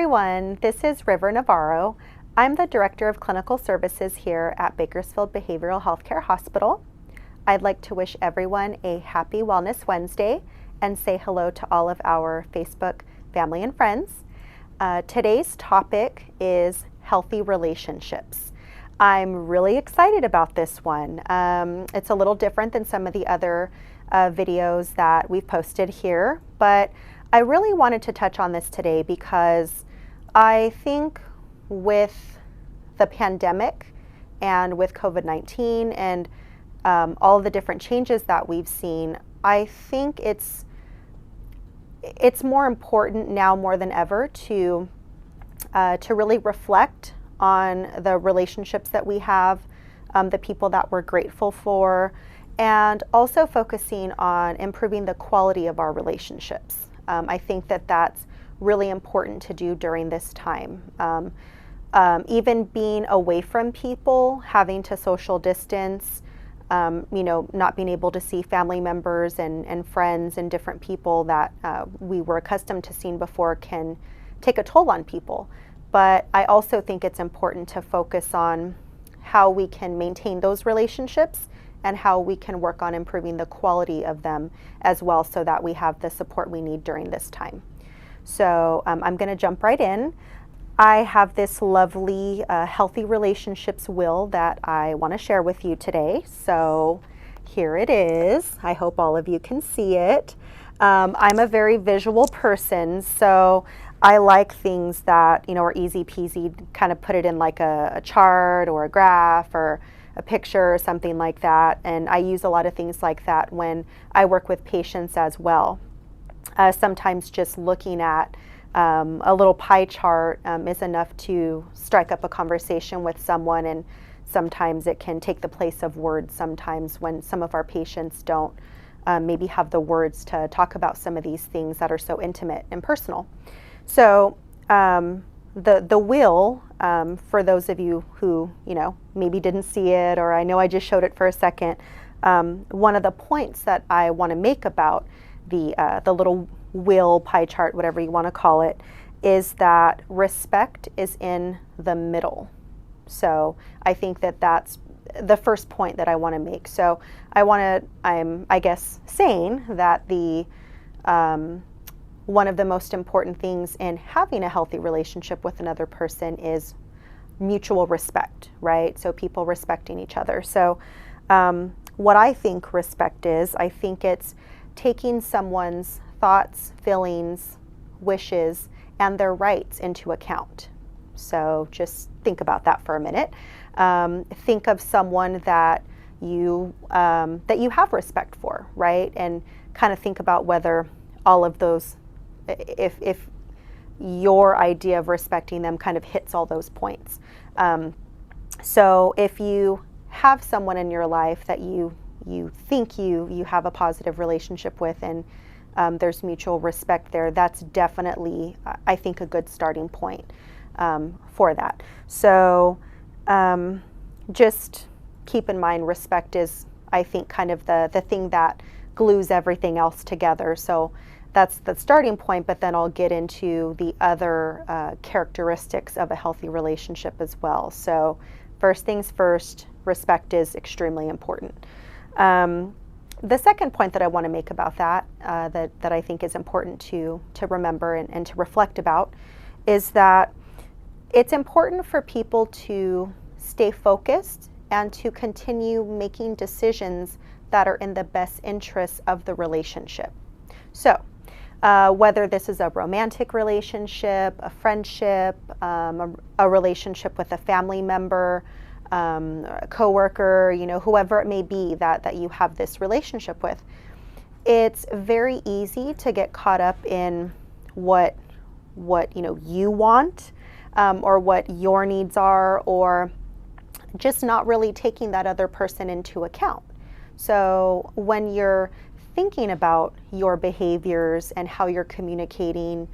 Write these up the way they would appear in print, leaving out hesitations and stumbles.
everyone, this is River Navarro. I'm the Director of Clinical Services here at Bakersfield Behavioral Healthcare Hospital. I'd like to wish everyone a happy Wellness Wednesday and say hello to all of our Facebook family and friends. Today's topic is healthy relationships. I'm really excited about this one. It's a little different than some of the other videos that we've posted here, but I really wanted to touch on this today because I think with the pandemic and with COVID-19 and all the different changes that we've seen, I think it's more important now more than ever to really reflect on the relationships that we have, the people that we're grateful for, and also focusing on improving the quality of our relationships. I think that that's really important to do during this time. Even being away from people, having to social distance, not being able to see family members and friends and different people that we were accustomed to seeing before can take a toll on people. But I also think it's important to focus on how we can maintain those relationships and how we can work on improving the quality of them as well so that we have the support we need during this time. So I'm going to jump right in. I have this lovely healthy relationships wheel that I want to share with you today. So here it is. I hope all of you can see it. I'm a very visual person, so I like things that are easy peasy, kind of put it in like a chart or a graph or a picture or something like that. And I use a lot of things like that when I work with patients as well. Sometimes just looking at a little pie chart is enough to strike up a conversation with someone, and sometimes it can take the place of words sometimes when some of our patients don't maybe have the words to talk about some of these things that are so intimate and personal. So the wheel, for those of you who maybe didn't see it, or I know I just showed it for a second, one of the points that I want to make about the little wheel, pie chart, whatever you want to call it, is that respect is in the middle. So I think that that's the first point that I want to make. So I'm saying that one of the most important things in having a healthy relationship with another person is mutual respect, right? So people respecting each other. So what I think respect is, I think it's taking someone's thoughts, feelings, wishes, and their rights into account. So just think about that for a minute. Think of someone that you have respect for, right? And kind of think about whether all of those, if your idea of respecting them kind of hits all those points. So if you have someone in your life that you think you have a positive relationship with, and there's mutual respect there, that's definitely, I think, a good starting point for that. So just keep in mind, respect is, I think, kind of the thing that glues everything else together. So that's the starting point, but then I'll get into the other characteristics of a healthy relationship as well. So first things first, respect is extremely important. The second point that I want to make about that I think is important to remember and to reflect about is that it's important for people to stay focused and to continue making decisions that are in the best interests of the relationship. So whether this is a romantic relationship, a friendship, a relationship with a family member, a coworker, whoever it may be that you have this relationship with, it's very easy to get caught up in what you want, or what your needs are, or just not really taking that other person into account. So when you're thinking about your behaviors and how you're communicating,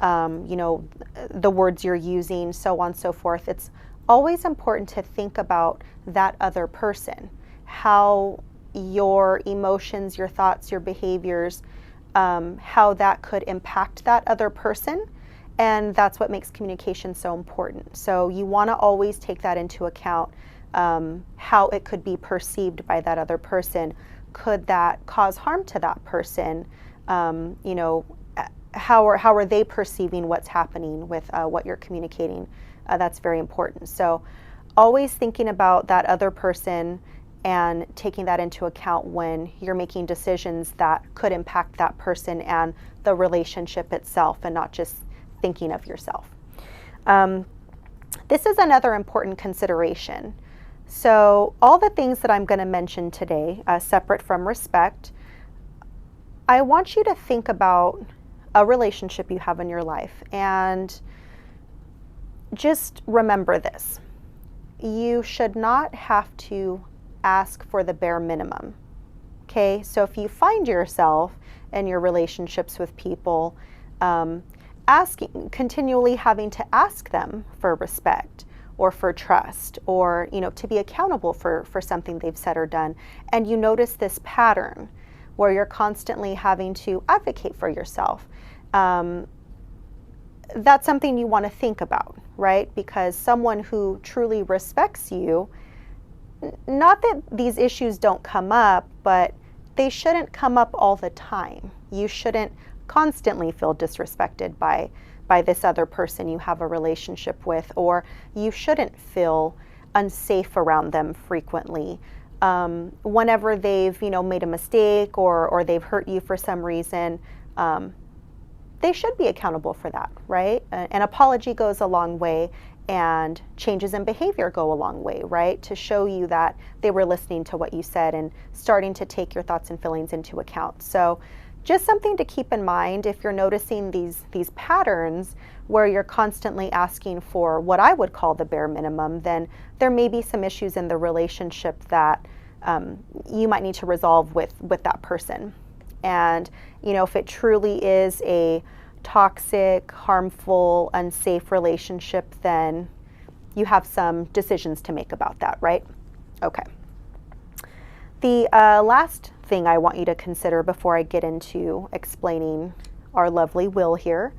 the words you're using, so on and so forth, it's always important to think about that other person, how your emotions, your thoughts, your behaviors, how that could impact that other person, And that's what makes communication so important. So you want to always take that into account, how it could be perceived by that other person. Could that cause harm to that person? You know, how are they perceiving what's happening with what you're communicating? That's very important. So always thinking about that other person and taking that into account when you're making decisions that could impact that person and the relationship itself, and not just thinking of yourself. This is another important consideration. So all the things that I'm going to mention today, separate from respect, I want you to think about a relationship you have in your life, and just remember this. You should not have to ask for the bare minimum. Okay, so if you find yourself in your relationships with people continually having to ask them for respect or for trust, or to be accountable for something they've said or done, and you notice this pattern where you're constantly having to advocate for yourself, that's something you want to think about, right? Because someone who truly respects you, not that these issues don't come up, but they shouldn't come up all the time. You shouldn't constantly feel disrespected by this other person you have a relationship with, or you shouldn't feel unsafe around them frequently. Whenever they've made a mistake or they've hurt you for some reason, they should be accountable for that, right? An apology goes a long way, and changes in behavior go a long way, right? To show you that they were listening to what you said and starting to take your thoughts and feelings into account. So just something to keep in mind if you're noticing these patterns where you're constantly asking for what I would call the bare minimum, then there may be some issues in the relationship that you might need to resolve with that person. And if it truly is a toxic, harmful, unsafe relationship, then you have some decisions to make about that, right? Okay. The last thing I want you to consider before I get into explaining our lovely will here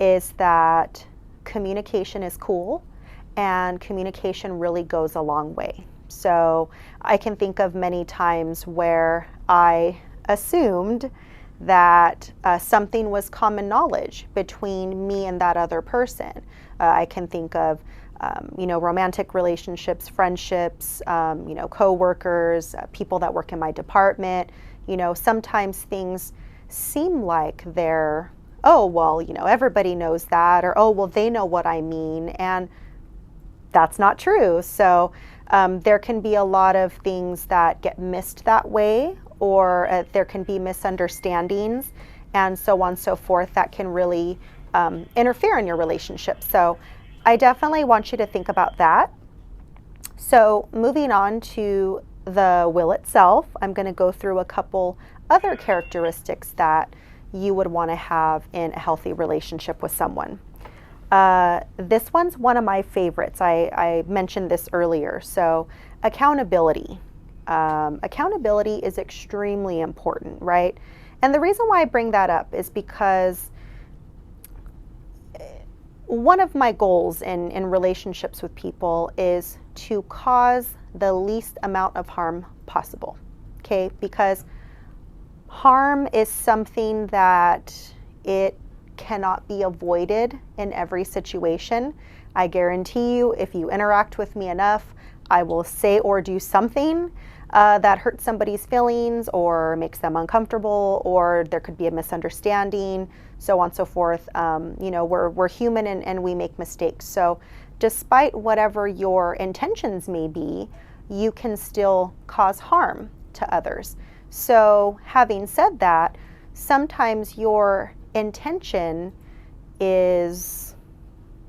is that communication is cool, and communication really goes a long way. So I can think of many times where I assumed that something was common knowledge between me and that other person. I can think of romantic relationships, friendships, co-workers, people that work in my department. Sometimes things seem like they're, oh, well, everybody knows that, or, oh, well, they know what I mean. And that's not true. So there can be a lot of things that get missed that way, or there can be misunderstandings, and so on and so forth, that can really interfere in your relationship. So I definitely want you to think about that. So moving on to the will itself, I'm going to go through a couple other characteristics that you would want to have in a healthy relationship with someone. This one's one of my favorites. I mentioned this earlier. So accountability. Accountability is extremely important, right? And the reason why I bring that up is because one of my goals in relationships with people is to cause the least amount of harm possible, okay? Because harm is something that it cannot be avoided in every situation. I guarantee you, if you interact with me enough, I will say or do something that hurts somebody's feelings or makes them uncomfortable, or there could be a misunderstanding, so on and so forth. We're human and we make mistakes. So despite whatever your intentions may be, you can still cause harm to others. So having said that, sometimes your intention is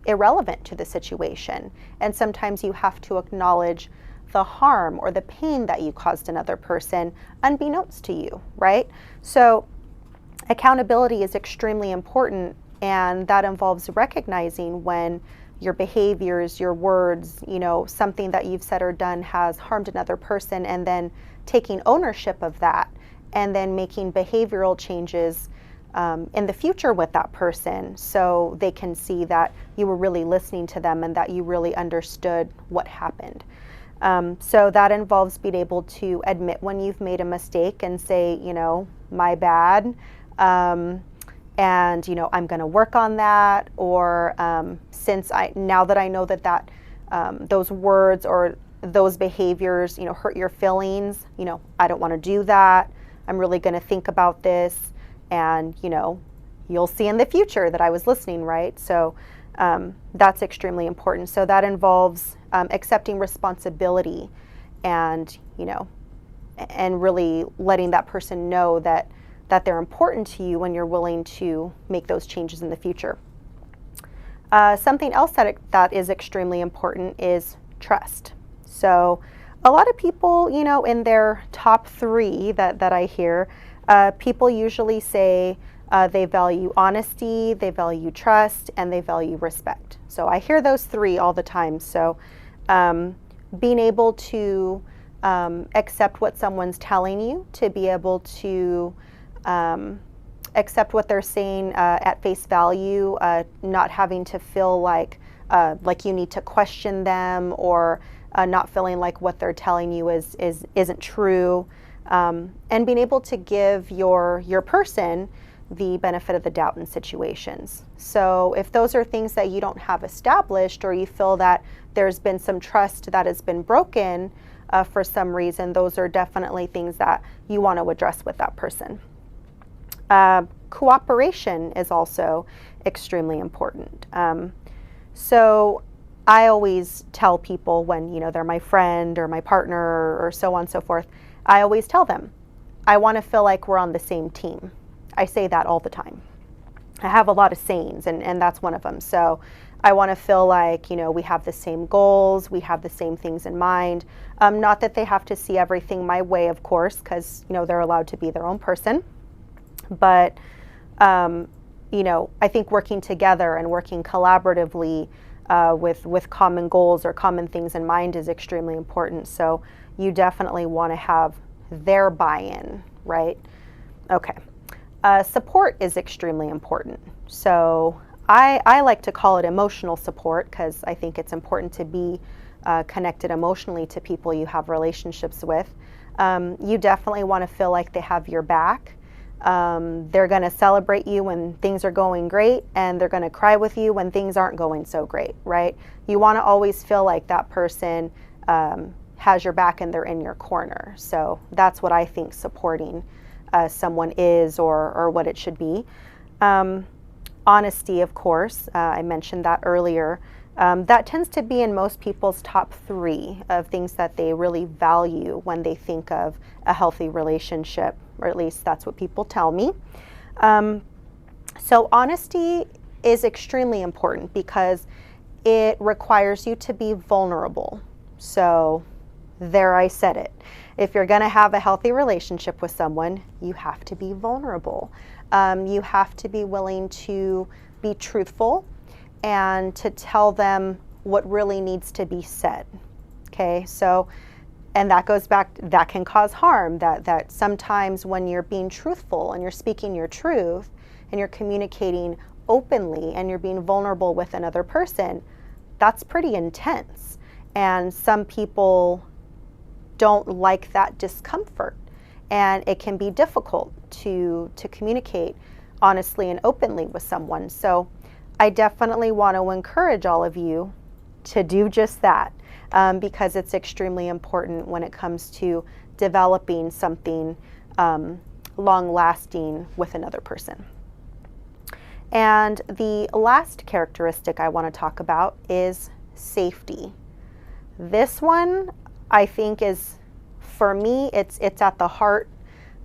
irrelevant to the situation, and sometimes you have to acknowledge the harm or the pain that you caused another person unbeknownst to you, right? So accountability is extremely important, and that involves recognizing when your behaviors, your words, something that you've said or done has harmed another person, and then taking ownership of that, and then making behavioral changes in the future with that person, so they can see that you were really listening to them and that you really understood what happened. So that involves being able to admit when you've made a mistake and say, my bad. And, I'm going to work on that. Or now that I know that those words or those behaviors, hurt your feelings, I don't want to do that. I'm really going to think about this. And, you'll see in the future that I was listening, right? So that's extremely important. So that involves accepting responsibility and, and really letting that person know that they're important to you when you're willing to make those changes in the future. Something else that is extremely important is trust. So a lot of people, in their top 3 that I hear, people usually say they value honesty, they value trust, and they value respect. So I hear those 3 all the time. So being able to accept what someone's telling you, to be able to accept what they're saying at face value, not having to feel like you need to question them, or not feeling like what they're telling you isn't true, and being able to give your person the benefit of the doubt in situations. So if those are things that you don't have established, or you feel that there's been some trust that has been broken for some reason, those are definitely things that you want to address with that person. Cooperation is also extremely important. So I always tell people when, they're my friend or my partner or so on and so forth, I always tell them, I want to feel like we're on the same team. I say that all the time. I have a lot of sayings, and that's one of them. So I want to feel like, we have the same goals, we have the same things in mind. Not that they have to see everything my way, of course, because, they're allowed to be their own person. But, I think working together and working collaboratively with common goals or common things in mind is extremely important. So you definitely want to have their buy-in, right? Okay. Support is extremely important. So I like to call it emotional support, because I think it's important to be connected emotionally to people you have relationships with. You definitely want to feel like they have your back. They're going to celebrate you when things are going great, and they're going to cry with you when things aren't going so great, right? You want to always feel like that person has your back and they're in your corner. So that's what I think supporting someone is, or what it should be. Honesty, of course, I mentioned that earlier. That tends to be in most people's top 3 of things that they really value when they think of a healthy relationship, or at least that's what people tell me. So honesty is extremely important because it requires you to be vulnerable. So there, I said it. If you're going to have a healthy relationship with someone, you have to be vulnerable. You have to be willing to be truthful and to tell them what really needs to be said. Okay, so, and that goes back, that can cause harm, that sometimes when you're being truthful and you're speaking your truth and you're communicating openly and you're being vulnerable with another person, that's pretty intense. And some people don't like that discomfort, and it can be difficult to communicate honestly and openly with someone. So I definitely want to encourage all of you to do just that, because it's extremely important when it comes to developing something long-lasting with another person. And the last characteristic I want to talk about is safety. This one, I think, is, for me, it's at the heart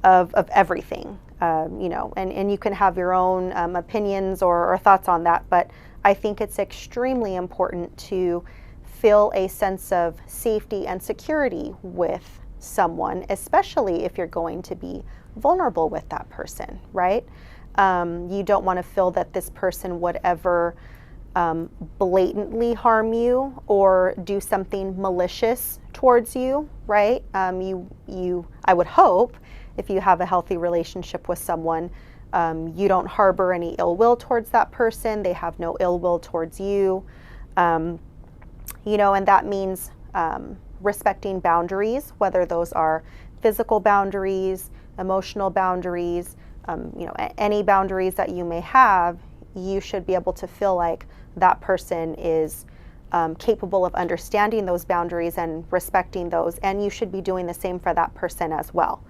of everything. And you can have your own opinions or thoughts on that, but I think it's extremely important to feel a sense of safety and security with someone, especially if you're going to be vulnerable with that person, right? You don't want to feel that this person would ever blatantly harm you or do something malicious towards you, right? I would hope, if you have a healthy relationship with someone, You don't harbor any ill will towards that person. They have no ill will towards you. And that means respecting boundaries, whether those are physical boundaries, emotional boundaries, any boundaries that you may have. You should be able to feel like that person is capable of understanding those boundaries and respecting those, and you should be doing the same for that person as well.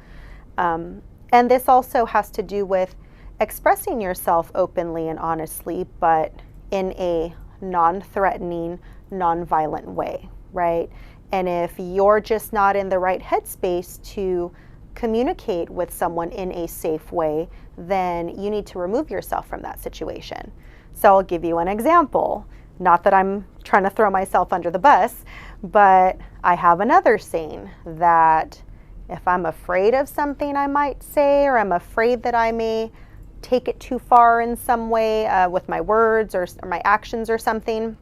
And this also has to do with expressing yourself openly and honestly, but in a non-threatening, non-violent way, right? And if you're just not in the right headspace to communicate with someone in a safe way, then you need to remove yourself from that situation. So I'll give you an example. Not that I'm trying to throw myself under the bus, but I have another saying that if I'm afraid of something I might say, or I'm afraid that I may take it too far in some way with my words or my actions or something,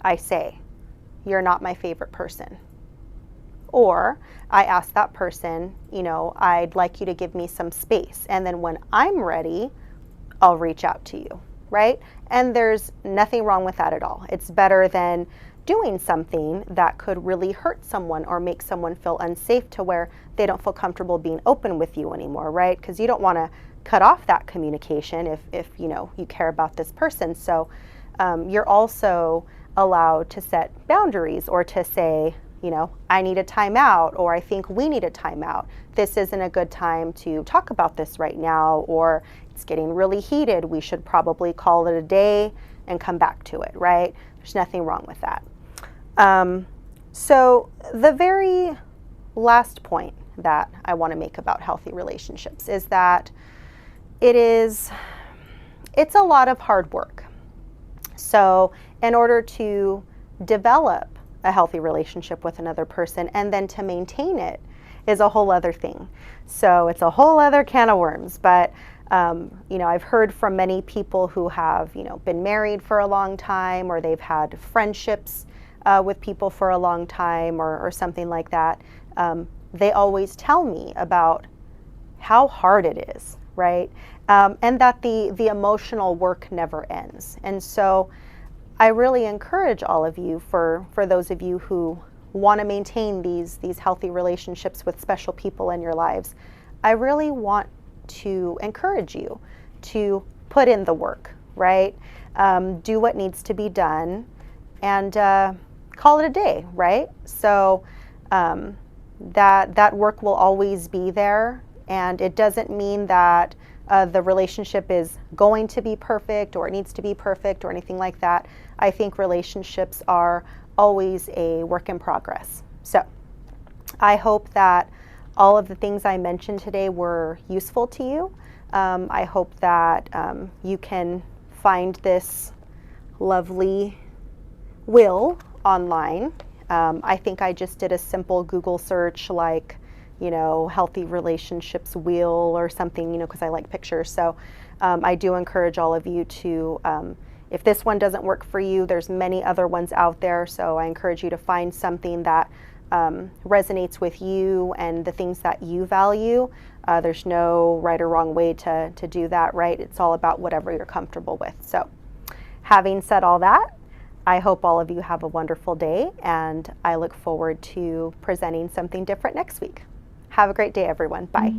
I say, "You're not my favorite person." Or I ask that person, "I'd like you to give me some space. And then when I'm ready, I'll reach out to you," right? And there's nothing wrong with that at all. It's better than doing something that could really hurt someone or make someone feel unsafe to where they don't feel comfortable being open with you anymore, right? Because you don't want to cut off that communication if you care about this person. So you're also allowed to set boundaries or to say, "I need a timeout," or "I think we need a timeout. This isn't a good time to talk about this right now," or "It's getting really heated. We should probably call it a day and come back to it," right? There's nothing wrong with that. So the very last point that I want to make about healthy relationships is that it's a lot of hard work. So in order to develop a healthy relationship with another person and then to maintain it is a whole other thing. So it's a whole other can of worms. But I've heard from many people who have been married for a long time, or they've had friendships with people for a long time, or something like that. They always tell me about how hard it is, right? And that the emotional work never ends. And so I really encourage all of you, for those of you who want to maintain these healthy relationships with special people in your lives, I really want to encourage you to put in the work, right? Do what needs to be done and call it a day, right? So that work will always be there, and it doesn't mean that the relationship is going to be perfect or it needs to be perfect or anything like that. I think relationships are always a work in progress. So I hope that all of the things I mentioned today were useful to you. I hope that you can find this lovely will online. I think I just did a simple Google search like, healthy relationships wheel or something, because I like pictures. So I do encourage all of you to, if this one doesn't work for you, there's many other ones out there. So I encourage you to find something that resonates with you and the things that you value. There's no right or wrong way to do that, right? It's all about whatever you're comfortable with. So having said all that, I hope all of you have a wonderful day, and I look forward to presenting something different next week. Have a great day, everyone. Bye.